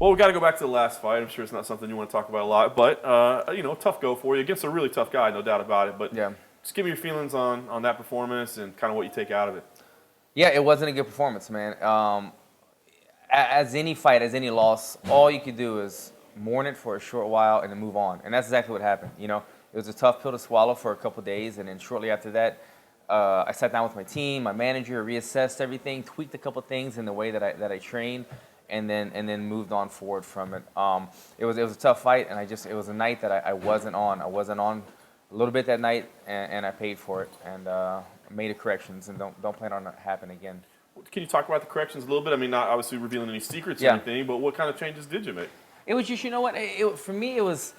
Well, we got to go back to the last fight. I'm sure it's not something you want to talk about a lot, but tough go for you against a really tough guy, no doubt about it. But Yeah. just give me your feelings on that performance and kind of what you take out of it. Yeah, it wasn't a good performance, man. As any fight, as any loss, all you could do is mourn it for a short while and then move on. And that's exactly what happened. It was a tough pill to swallow for a couple of days, and then shortly after that, I sat down with my team, my manager, reassessed everything, tweaked a couple of things in the way that I trained, and then moved on forward from it. It was a tough fight, and it was a night that I wasn't on. I wasn't on a little bit that night, and I paid for it and made the corrections, and don't plan on it happening again. Can you talk about the corrections a little bit? I mean, not obviously revealing any secrets or Yeah. anything, but what kind of changes did you make? It was just, you know what? For me, it was.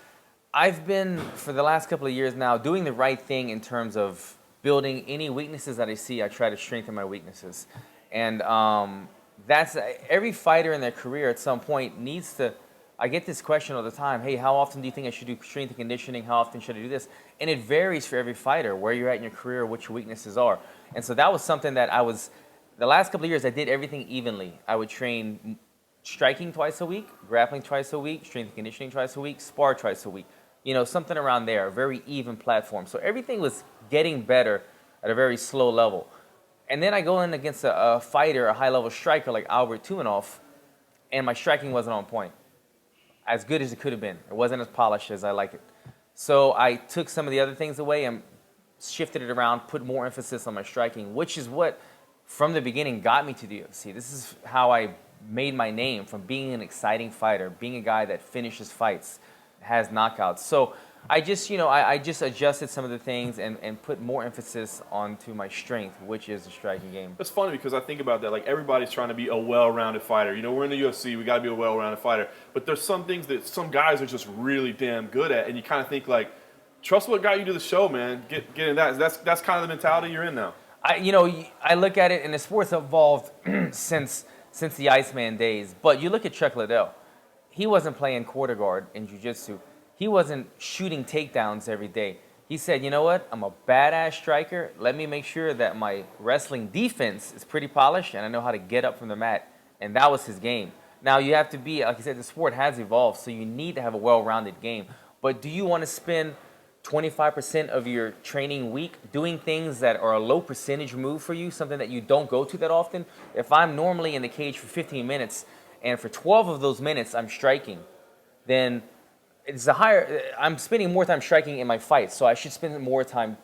I've been for the last couple of years now doing the right thing in terms of building any weaknesses that I see. I try to strengthen my weaknesses, and that's every fighter in their career at some point needs to. I get this question all the time. Hey, how often do you think I should do strength and conditioning? How often should I do this? And it varies for every fighter, where you're at in your career, what your weaknesses are. And so that was something that the last couple of years, I did everything evenly. I would train striking twice a week, grappling twice a week, strength and conditioning twice a week, spar twice a week. Something around there, a very even platform. So everything was getting better at a very slow level. And then I go in against a fighter, a high-level striker like Albert Tumenov, and my striking wasn't on point. As good as it could have been. It wasn't as polished as I like it. So I took some of the other things away and shifted it around, put more emphasis on my striking, which is what, from the beginning, got me to the UFC. This is how I made my name, from being an exciting fighter, being a guy that finishes fights, has knockouts. So I just, I just adjusted some of the things and put more emphasis onto my strength, which is the striking game. It's funny because I think about that. Like, everybody's trying to be a well-rounded fighter. We're in the UFC. We got to be a well-rounded fighter. But there's some things that some guys are just really damn good at, and you kind of think like, trust what got you to the show, man. Get in that. That's kind of the mentality you're in now. I look at it, and the sport's evolved since the Iceman days. But you look at Chuck Liddell. He wasn't playing quarter guard in jiu-jitsu. He wasn't shooting takedowns every day. He said, you know what? I'm a badass striker. Let me make sure that my wrestling defense is pretty polished and I know how to get up from the mat. And that was his game. Now, you have to be, like I said, the sport has evolved, so you need to have a well-rounded game. But do you want to spend 25% of your training week doing things that are a low percentage move for you, something that you don't go to that often? If I'm normally in the cage for 15 minutes and for 12 of those minutes I'm striking, then I'm spending more time striking in my fights, so I should spend more time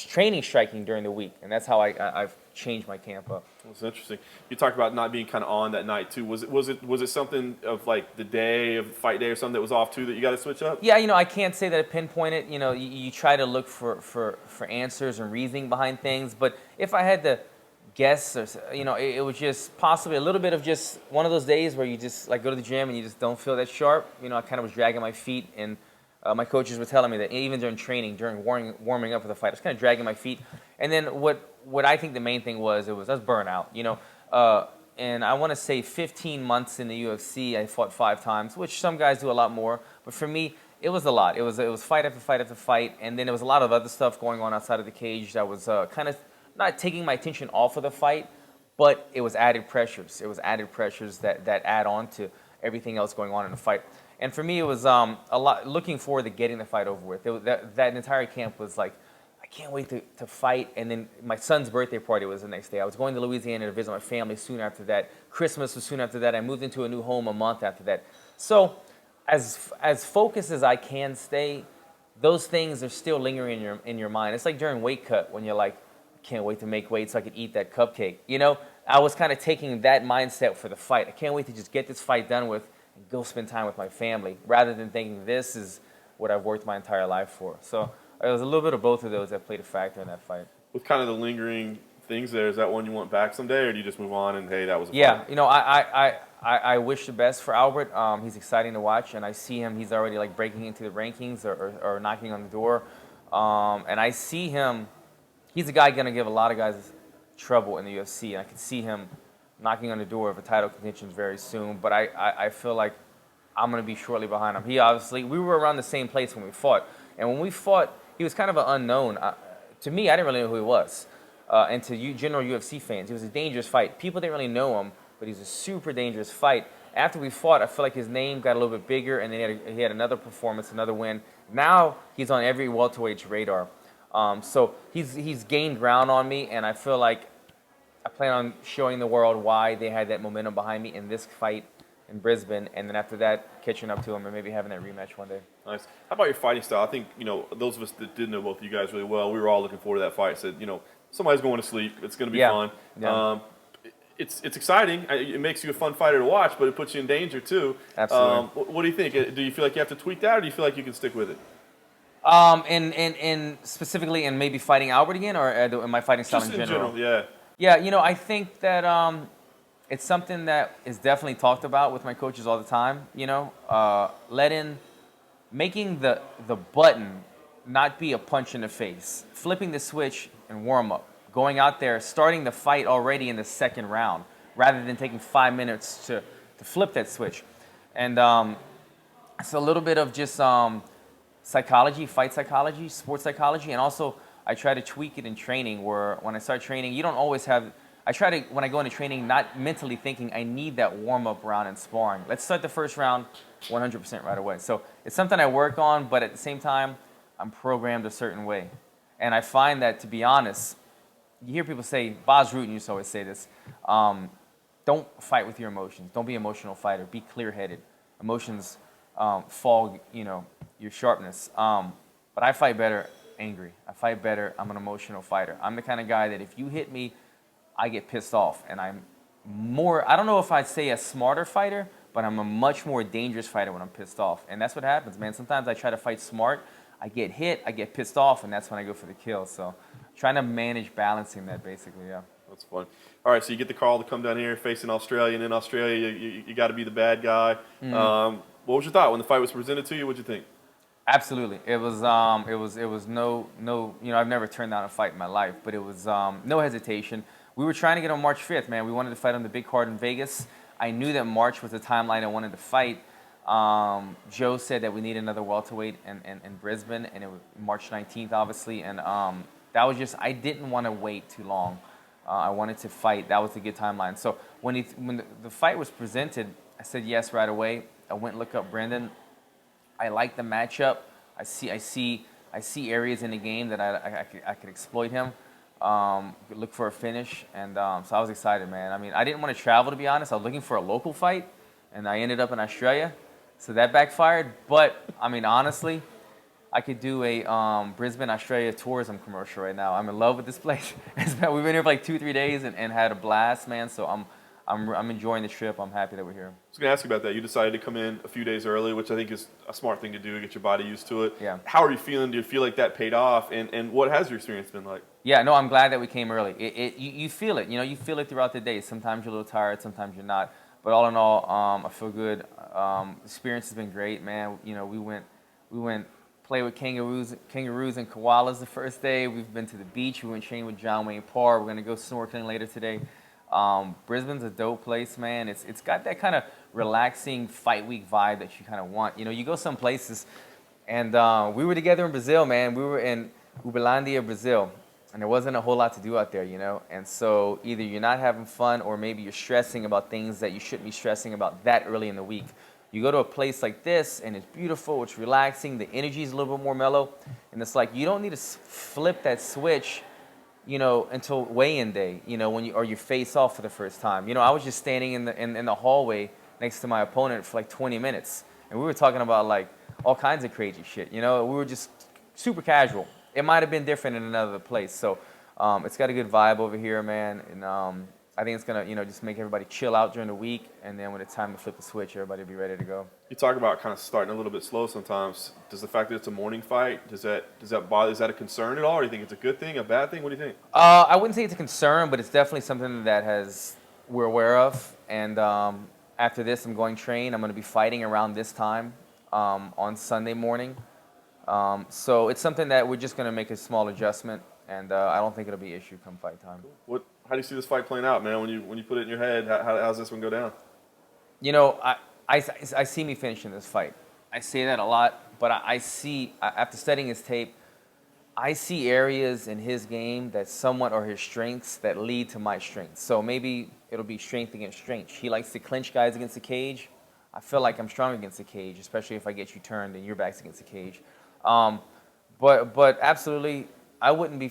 training striking during the week, and that's how I've changed my camp up. That's interesting. You talked about not being kind of on that night too. Was it something of like the day of fight day or something that was off too that you got to switch up? Yeah, I can't say that I pinpointed. You try to look for answers and reasoning behind things, but if I had to guess, or it was just possibly a little bit of just one of those days where you just like go to the gym and you just don't feel that sharp. I kind of was dragging my feet, and my coaches were telling me that even during training, during warming up for the fight, I was kind of dragging my feet. And then what I think the main thing was burnout. And I want to say 15 months in the UFC, I fought 5 times, which some guys do a lot more, but for me, it was a lot. It was fight after fight after fight, and then there was a lot of other stuff going on outside of the cage that was kind of not taking my attention off of the fight, but it was added pressures. It was added pressures that add on to everything else going on in the fight. And for me, it was a lot looking forward to getting the fight over with. That entire camp was like, I can't wait to fight. And then my son's birthday party was the next day. I was going to Louisiana to visit my family soon after that. Christmas was soon after that. I moved into a new home a month after that. So as focused as I can stay, those things are still lingering in your mind. It's like during weight cut when you're like, can't wait to make weight so I could eat that cupcake. I was kind of taking that mindset for the fight. I can't wait to just get this fight done with and go spend time with my family, rather than thinking this is what I've worked my entire life for. So it was a little bit of both of those that played a factor in that fight. With kind of the lingering things there, is that one you want back someday, or do you just move on and, hey, that was a Yeah, fight? I wish the best for Albert. He's exciting to watch, and I see him. He's already like breaking into the rankings or knocking on the door. And I see him. He's a guy going to give a lot of guys trouble in the UFC, and I can see him knocking on the door of a title contention very soon. But I feel like I'm going to be shortly behind him. We were around the same place when we fought. And when we fought, he was kind of an unknown. To me, I didn't really know who he was. And to general UFC fans, it was a dangerous fight. People didn't really know him. but he's a super dangerous fight. After we fought, I feel like his name got a little bit bigger, and then he had another performance, another win. Now he's on every welterweight's radar. So he's gained ground on me, and I feel like I plan on showing the world why they had that momentum behind me in this fight in Brisbane, and then after that, catching up to him and maybe having that rematch one day. Nice. How about your fighting style? I think, those of us that did know both of you guys really well, we were all looking forward to that fight. Said, somebody's going to sleep. It's going to be fun. Yeah. It's exciting. It makes you a fun fighter to watch, but it puts you in danger too. Absolutely. What do you think? Do you feel like you have to tweak that, or do you feel like you can stick with it? In specifically in maybe fighting Albert again, or in my fighting style Just in general? Yeah. Yeah, I think that it's something that is definitely talked about with my coaches all the time. Making the button not be a punch in the face, flipping the switch and warm up, going out there, starting the fight already in the second round, rather than taking 5 minutes to flip that switch. And it's a little bit of just psychology, fight psychology, sports psychology, and also I try to tweak it in training where when I start training, you don't always have, I try to, when I go into training, not mentally thinking I need that warm-up round in sparring. Let's start the first round 100% right away. So it's something I work on, but at the same time, I'm programmed a certain way. And I find that, to be honest, you hear people say, Bas Rutten used to always say this, don't fight with your emotions. Don't be an emotional fighter. Be clear-headed. Emotions fog, your sharpness. But I fight better angry. I fight better. I'm an emotional fighter. I'm the kind of guy that if you hit me, I get pissed off. And I'm more, I don't know if I'd say a smarter fighter, but I'm a much more dangerous fighter when I'm pissed off. And that's what happens, man. Sometimes I try to fight smart. I get hit, I get pissed off, and that's when I go for the kill. So trying to manage balancing that, basically, yeah. That's fun. All right, so you get the call to come down here facing Australia, and in Australia, you got to be the bad guy. Mm-hmm. What was your thought when the fight was presented to you? What'd you think? Absolutely. It was no, I've never turned down a fight in my life, but it was no hesitation. We were trying to get on March 5th, man. We wanted to fight on the big card in Vegas. I knew that March was the timeline I wanted to fight. Joe said that we need another welterweight in Brisbane, and it was March 19th, obviously, and that was just, I didn't want to wait too long. I wanted to fight. That was a good timeline. So when the fight was presented, I said yes right away. I went and looked up Brendan. I like the matchup. I see areas in the game that I could exploit him. Look for a finish, and so I was excited, man. I mean, I didn't want to travel, to be honest. I was looking for a local fight, and I ended up in Australia, so that backfired. But I mean, honestly, I could do a Brisbane, Australia tourism commercial right now. I'm in love with this place. We've been here for like 2-3 days and had a blast, man. So I'm enjoying the trip. I'm happy that we're here. I was going to ask you about that. You decided to come in a few days early, which I think is a smart thing to do to get your body used to it. Yeah. How are you feeling? Do you feel like that paid off? And what has your experience been like? Yeah, no, I'm glad that we came early. You feel it. You feel it throughout the day. Sometimes you're a little tired. Sometimes you're not. But all in all, I feel good. Experience has been great, man. We went play with kangaroos and koalas the first day. We've been to the beach. We went train with John Wayne Parr. We're going to go snorkeling later today. Brisbane's a dope place, man. It's got that kind of relaxing fight week vibe that you kind of want. You go some places, and we were together in Brazil, man. We were in Uberlândia, Brazil, and there wasn't a whole lot to do out there, And so either you're not having fun, or maybe you're stressing about things that you shouldn't be stressing about that early in the week. You go to a place like this, and it's beautiful, it's relaxing, the energy is a little bit more mellow, and it's like you don't need to flip that switch, until weigh-in day, when you face off for the first time. I was just standing in the hallway next to my opponent for like 20 minutes, and we were talking about like all kinds of crazy shit. We were just super casual. It might have been different in another place. So it's got a good vibe over here, man, and I think it's gonna, just make everybody chill out during the week, and then when it's time to flip the switch, everybody will be ready to go. You talk about kind of starting a little bit slow sometimes. Does the fact that it's a morning fight, does that bother? Is that a concern at all? Or do you think it's a good thing, a bad thing? What do you think? I wouldn't say it's a concern, but it's definitely something that we're aware of. And after this, I'm going train. I'm going to be fighting around this time on Sunday morning. So it's something that we're just going to make a small adjustment, and I don't think it'll be an issue come fight time. Cool. How do you see this fight playing out, man? When you put it in your head, how's this one go down? I see me finishing this fight. I say that a lot, but I see, after studying his tape, I see areas in his game that somewhat are his strengths that lead to my strengths. So maybe it'll be strength against strength. He likes to clinch guys against the cage. I feel like I'm strong against the cage, especially if I get you turned and your back's against the cage. But absolutely, I wouldn't be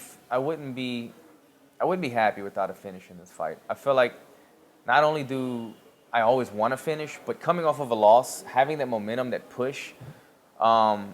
happy without a finish in this fight. I feel like not only do I always want to finish, but coming off of a loss, having that momentum, that push, I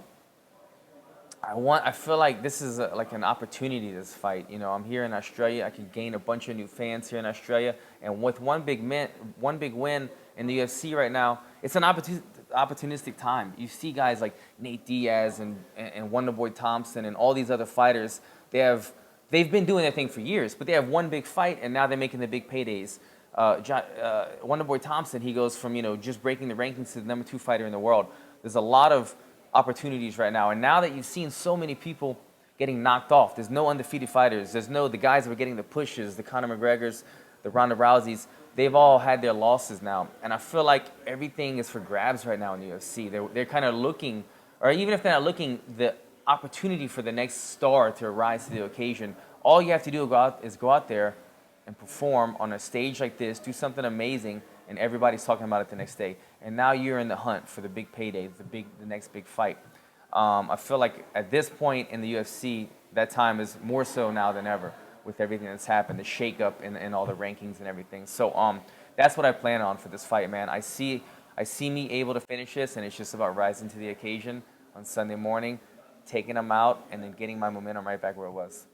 feel like this is like an opportunity, this fight. You know, I'm here in Australia. I can gain a bunch of new fans here in Australia. And with one big win in the UFC right now, it's an opportunistic time. You see guys like Nate Diaz and Wonderboy Thompson and all these other fighters. They've been doing their thing for years, but they have one big fight, and now they're making the big paydays. Wonderboy Thompson, he goes from, you know, just breaking the rankings to the #2 fighter in the world. There's a lot of opportunities right now, and now that you've seen so many people getting knocked off, there's no undefeated fighters. There's no the guys that were getting the pushes, the Conor McGregors, the Ronda Rouseys. They've all had their losses now, and I feel like everything is for grabs right now in the UFC. They're kind of looking, or even if they're not looking, the opportunity for the next star to rise to the occasion. All you have to do is go out there and perform on a stage like this, do something amazing, and everybody's talking about it the next day. And now you're in the hunt for the big payday, the next big fight. I feel like at this point in the UFC, that time is more so now than ever with everything that's happened, the shakeup and all the rankings and everything. So that's what I plan on for this fight, man. I see me able to finish this, and it's just about rising to the occasion on Sunday morning, taking them out, and then getting my momentum right back where it was.